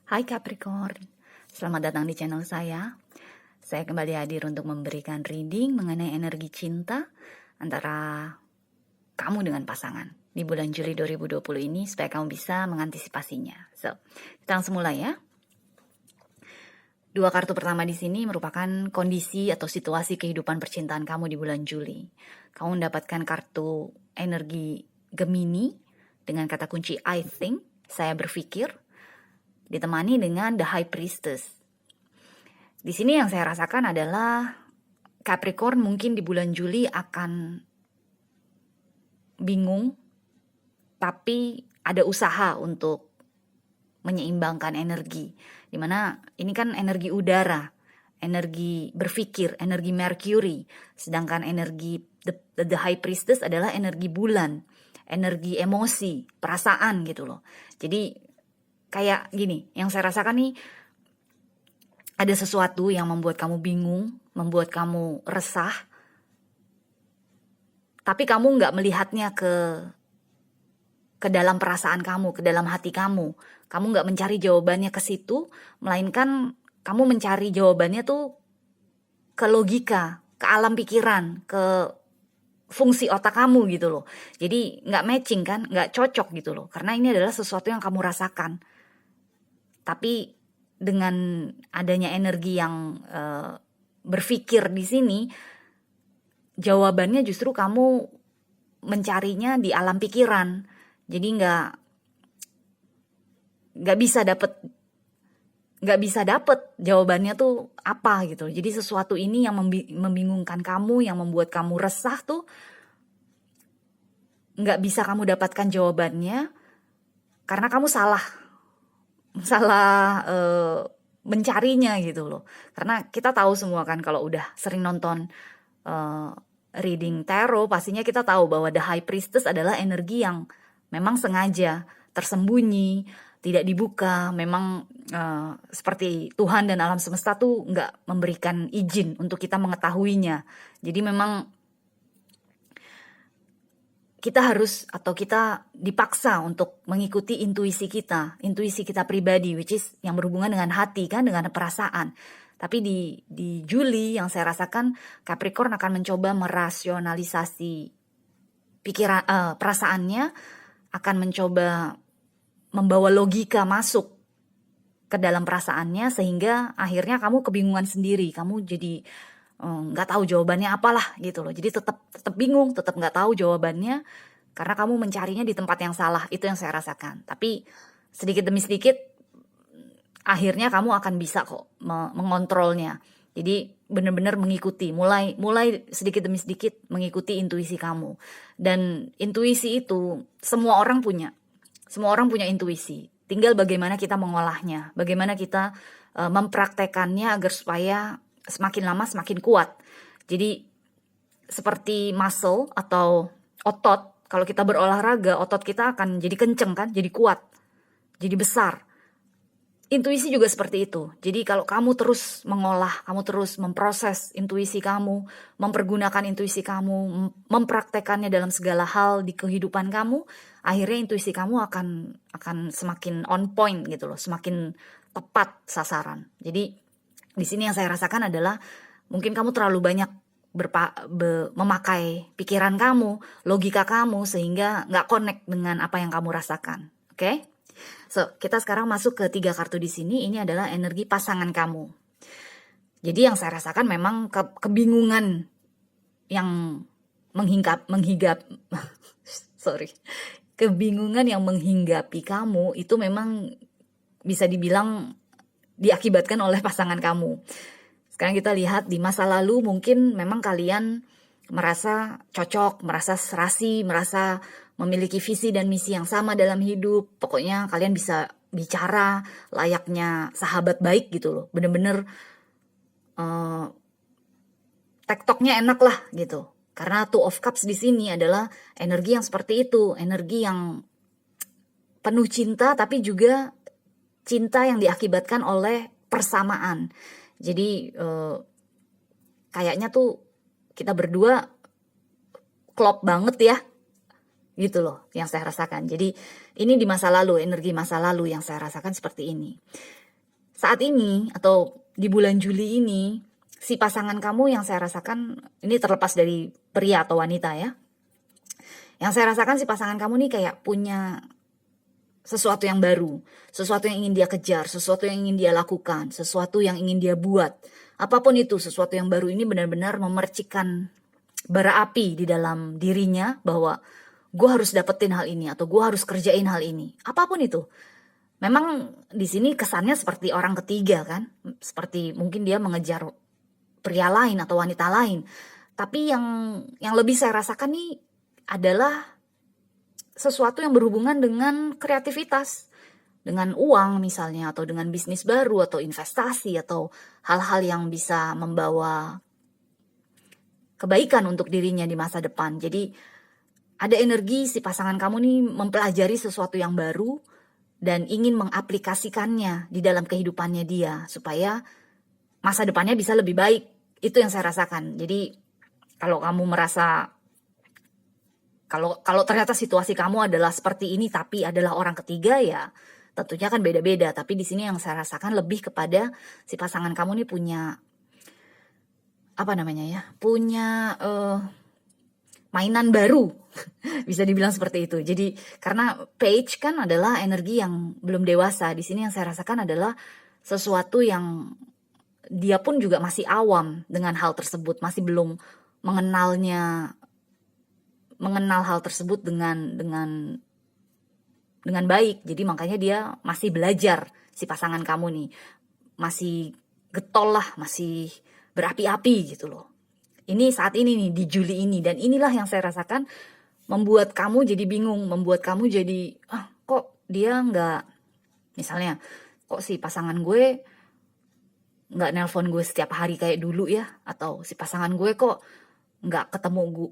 Hai Capricorn, selamat datang di channel saya. Saya kembali hadir untuk memberikan reading mengenai energi cinta antara kamu dengan pasangan di bulan Juli 2020 ini supaya kamu bisa mengantisipasinya. Kita langsung mulai ya. Dua kartu pertama di sini merupakan kondisi atau situasi kehidupan percintaan kamu di bulan Juli. Kamu mendapatkan kartu energi Gemini dengan kata kunci I think, saya berpikir, ditemani dengan The High Priestess. Di sini yang saya rasakan adalah Capricorn mungkin di bulan Juli akan bingung, tapi ada usaha untuk menyeimbangkan energi. Dimana ini kan energi udara, energi berpikir, energi Mercury, sedangkan energi the High Priestess adalah energi bulan, energi emosi, perasaan gitu loh. Jadi kayak gini, yang saya rasakan nih ada sesuatu yang membuat kamu bingung, membuat kamu resah, tapi kamu nggak melihatnya ke dalam perasaan kamu, ke dalam hati kamu. Kamu nggak mencari jawabannya ke situ, melainkan kamu mencari jawabannya tuh ke logika, ke alam pikiran, ke fungsi otak kamu gitu loh. Jadi nggak matching kan, nggak cocok gitu loh. Karena ini adalah sesuatu yang kamu rasakan. Tapi dengan adanya energi yang berpikir di sini, jawabannya justru kamu mencarinya di alam pikiran. Jadi nggak bisa dapet jawabannya tuh apa gitu. Jadi sesuatu ini yang membingungkan kamu, yang membuat kamu resah tuh nggak bisa kamu dapatkan jawabannya karena kamu salah mencarinya gitu loh. Karena kita tahu semua kan kalau udah sering nonton reading tarot, pastinya kita tahu bahwa The High Priestess adalah energi yang memang sengaja tersembunyi, tidak dibuka. Memang seperti Tuhan dan alam semesta tuh nggak memberikan izin untuk kita mengetahuinya. Jadi memang kita harus atau kita dipaksa untuk mengikuti intuisi kita pribadi, which is yang berhubungan dengan hati kan, dengan perasaan. Tapi di Juli yang saya rasakan Capricorn akan mencoba merasionalisasi perasaannya, akan mencoba membawa logika masuk ke dalam perasaannya sehingga akhirnya kamu kebingungan sendiri, kamu jadi nggak tahu jawabannya apalah gitu loh. Jadi tetap bingung, tetap nggak tahu jawabannya karena kamu mencarinya di tempat yang salah. Itu yang saya rasakan. Tapi sedikit demi sedikit akhirnya kamu akan bisa kok mengontrolnya. Jadi benar-benar mengikuti, mulai sedikit demi sedikit mengikuti intuisi kamu. Dan intuisi itu semua orang punya intuisi. Tinggal bagaimana kita mengolahnya, bagaimana kita mempraktekannya agar supaya semakin lama semakin kuat. Jadi seperti muscle atau otot, kalau kita berolahraga otot kita akan jadi kenceng kan, jadi kuat, jadi besar. Intuisi juga seperti itu. Jadi kalau kamu terus mengolah, kamu terus memproses intuisi kamu, mempergunakan intuisi kamu, mempraktekannya dalam segala hal di kehidupan kamu, akhirnya intuisi kamu akan semakin on point gitu loh, semakin tepat sasaran. Jadi di sini yang saya rasakan adalah mungkin kamu terlalu banyak memakai pikiran kamu, logika kamu sehingga nggak connect dengan apa yang kamu rasakan. Oke? So, kita sekarang masuk ke 3 kartu di sini. Ini adalah energi pasangan kamu. Jadi yang saya rasakan memang kebingungan yang kebingungan yang menghinggapi kamu itu memang bisa dibilang diakibatkan oleh pasangan kamu. Sekarang kita lihat di masa lalu mungkin memang kalian merasa cocok, merasa serasi, merasa memiliki visi dan misi yang sama dalam hidup. Pokoknya kalian bisa bicara layaknya sahabat baik gitu loh. Bener-bener tektoknya enak lah gitu. Karena Two of Cups di sini adalah energi yang seperti itu, energi yang penuh cinta tapi juga cinta yang diakibatkan oleh persamaan. Jadi kayaknya tuh kita berdua klop banget ya, gitu loh yang saya rasakan. Jadi Ini di masa lalu, energi masa lalu yang saya rasakan seperti ini. Saat ini atau di bulan Juli ini, si pasangan kamu yang saya rasakan, ini terlepas dari pria atau wanita ya, yang saya rasakan si pasangan kamu nih kayak punya sesuatu yang baru, sesuatu yang ingin dia kejar, sesuatu yang ingin dia lakukan, sesuatu yang ingin dia buat. Apapun itu, sesuatu yang baru ini benar-benar memercikan bara api di dalam dirinya bahwa gue harus dapetin hal ini atau gue harus kerjain hal ini. Apapun itu. Memang di sini kesannya seperti orang ketiga kan, seperti mungkin dia mengejar pria lain atau wanita lain. Tapi yang lebih saya rasakan nih adalah sesuatu yang berhubungan dengan kreativitas, dengan uang misalnya, atau dengan bisnis baru, atau investasi, atau hal-hal yang bisa membawa kebaikan untuk dirinya di masa depan. Jadi ada energi si pasangan kamu nih mempelajari sesuatu yang baru dan ingin mengaplikasikannya di dalam kehidupannya dia supaya masa depannya bisa lebih baik. Itu yang saya rasakan. Jadi kalau kamu merasa kalau ternyata situasi kamu adalah seperti ini tapi adalah orang ketiga, ya tentunya kan beda-beda. Tapi di sini yang saya rasakan lebih kepada si pasangan kamu nih punya punya mainan baru. Bisa dibilang seperti itu. Jadi karena page kan adalah energi yang belum dewasa. Di sini yang saya rasakan adalah sesuatu yang dia pun juga masih awam dengan hal tersebut, masih belum mengenal hal tersebut dengan baik. Jadi makanya dia masih belajar, si pasangan kamu nih. Masih getol lah, masih berapi-api gitu loh. Ini saat ini nih di Juli ini, dan inilah yang saya rasakan membuat kamu jadi bingung, membuat kamu jadi kok dia nggak, misalnya kok si pasangan gue nggak nelpon gue setiap hari kayak dulu ya, atau si pasangan gue kok nggak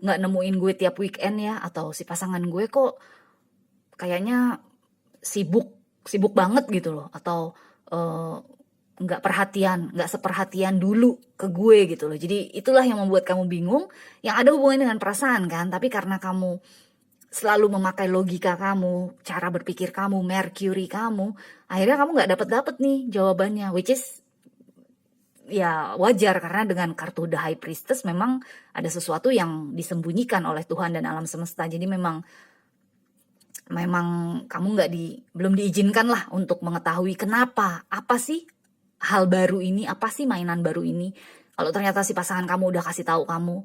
nemuin gue tiap weekend ya, atau si pasangan gue kok kayaknya sibuk banget gitu loh, atau nggak seperhatian dulu ke gue gitu loh. Jadi itulah yang membuat kamu bingung, yang ada hubungannya dengan perasaan kan, tapi karena kamu selalu memakai logika kamu, cara berpikir kamu, Mercury kamu, akhirnya kamu nggak dapet nih jawabannya, which is ya wajar karena dengan kartu The High Priestess memang ada sesuatu yang disembunyikan oleh Tuhan dan alam semesta. Jadi memang kamu belum diizinkan lah untuk mengetahui kenapa, apa sih hal baru ini, apa sih mainan baru ini. Kalau ternyata si pasangan kamu udah kasih tahu kamu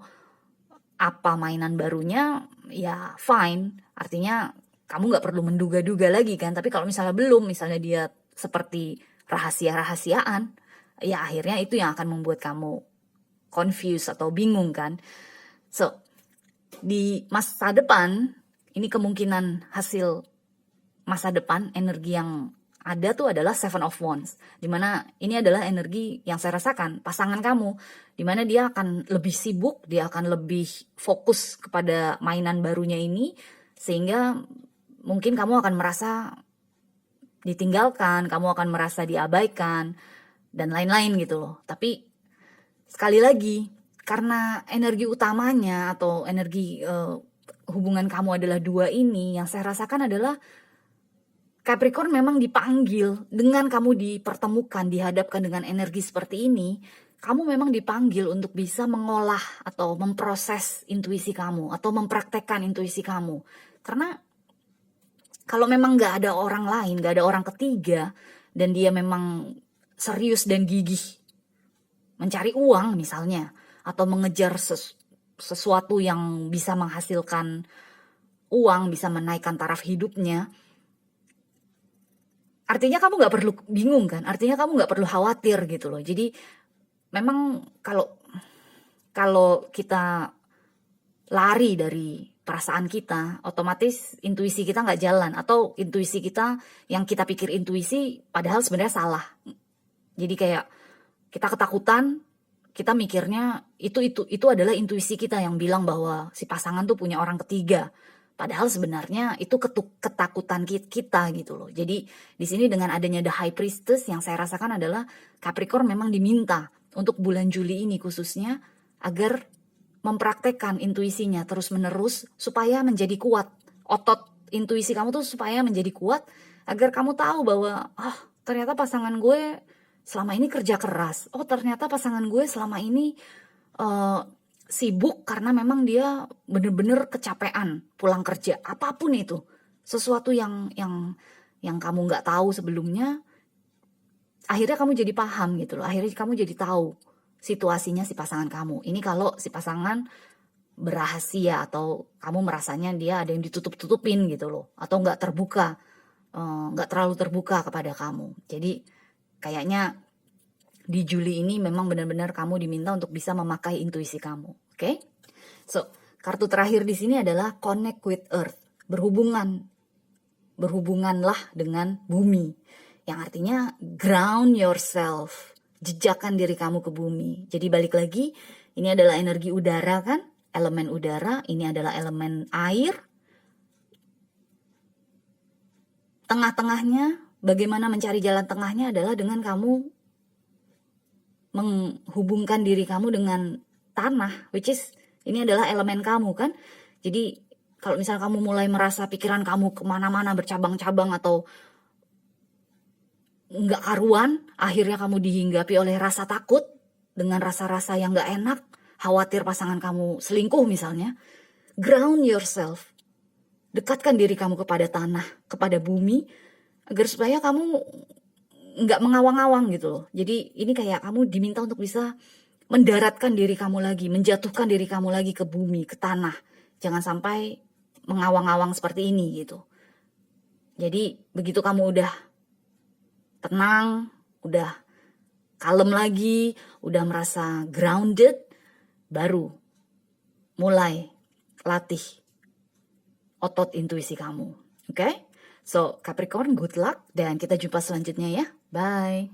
apa mainan barunya, ya fine, artinya kamu nggak perlu menduga-duga lagi kan. Tapi kalau misalnya belum, misalnya dia seperti rahasia-rahasiaan, ya akhirnya itu yang akan membuat kamu confused atau bingung kan. So, di masa depan, ini kemungkinan hasil masa depan, energi yang ada tuh adalah Seven of Wands, dimana ini adalah energi yang saya rasakan pasangan kamu, dimana dia akan lebih sibuk, dia akan lebih fokus kepada mainan barunya ini, sehingga mungkin kamu akan merasa ditinggalkan, kamu akan merasa diabaikan, dan lain-lain gitu loh. Tapi sekali lagi, karena energi utamanya atau energi hubungan kamu adalah dua ini, yang saya rasakan adalah Capricorn memang dipanggil dengan kamu dipertemukan, dihadapkan dengan energi seperti ini, kamu memang dipanggil untuk bisa mengolah atau memproses intuisi kamu atau mempraktekkan intuisi kamu. Karena kalau memang gak ada orang lain, gak ada orang ketiga, dan dia memang serius dan gigih mencari uang misalnya, atau mengejar sesuatu yang bisa menghasilkan uang, bisa menaikkan taraf hidupnya, artinya kamu gak perlu bingung kan, artinya kamu gak perlu khawatir gitu loh. Jadi memang kalau kita lari dari perasaan kita, otomatis intuisi kita gak jalan, atau intuisi kita yang kita pikir intuisi padahal sebenarnya salah. Jadi kayak kita ketakutan, kita mikirnya itu adalah intuisi kita yang bilang bahwa si pasangan tuh punya orang ketiga. Padahal sebenarnya itu ketakutan kita gitu loh. Jadi di sini dengan adanya The High Priestess, yang saya rasakan adalah Capricorn memang diminta untuk bulan Juli ini khususnya agar mempraktekkan intuisinya terus-menerus supaya menjadi kuat. Otot intuisi kamu tuh supaya menjadi kuat, agar kamu tahu bahwa ternyata pasangan gue selama ini kerja keras. Oh, ternyata pasangan gue selama ini sibuk karena memang dia bener-bener kecapean pulang kerja. Apapun itu, sesuatu yang kamu nggak tahu sebelumnya, akhirnya kamu jadi paham gitu loh. Akhirnya kamu jadi tahu situasinya si pasangan kamu. Ini kalau si pasangan berahasia atau kamu merasanya dia ada yang ditutup-tutupin gitu loh, atau nggak terbuka, nggak terlalu terbuka kepada kamu. Jadi kayaknya di Juli ini memang benar-benar kamu diminta untuk bisa memakai intuisi kamu, oke? So, kartu terakhir di sini adalah connect with earth, berhubunganlah dengan bumi, yang artinya ground yourself, jejakkan diri kamu ke bumi. Jadi balik lagi, ini adalah energi udara kan? Elemen udara, ini adalah elemen air. Tengah-tengahnya, bagaimana mencari jalan tengahnya adalah dengan kamu menghubungkan diri kamu dengan tanah, which is ini adalah elemen kamu kan. Jadi kalau misalnya kamu mulai merasa pikiran kamu kemana-mana bercabang-cabang atau nggak karuan, akhirnya kamu dihinggapi oleh rasa takut dengan rasa-rasa yang nggak enak, khawatir pasangan kamu selingkuh misalnya, ground yourself. Dekatkan diri kamu kepada tanah, kepada bumi, agar supaya kamu nggak mengawang-awang gitu loh. Jadi ini kayak kamu diminta untuk bisa mendaratkan diri kamu lagi, menjatuhkan diri kamu lagi ke bumi, ke tanah. Jangan sampai mengawang-awang seperti ini gitu. Jadi begitu kamu udah tenang, udah kalem lagi, udah merasa grounded, baru mulai latih otot intuisi kamu. Oke? So, Capricorn, good luck dan kita jumpa selanjutnya ya. Bye.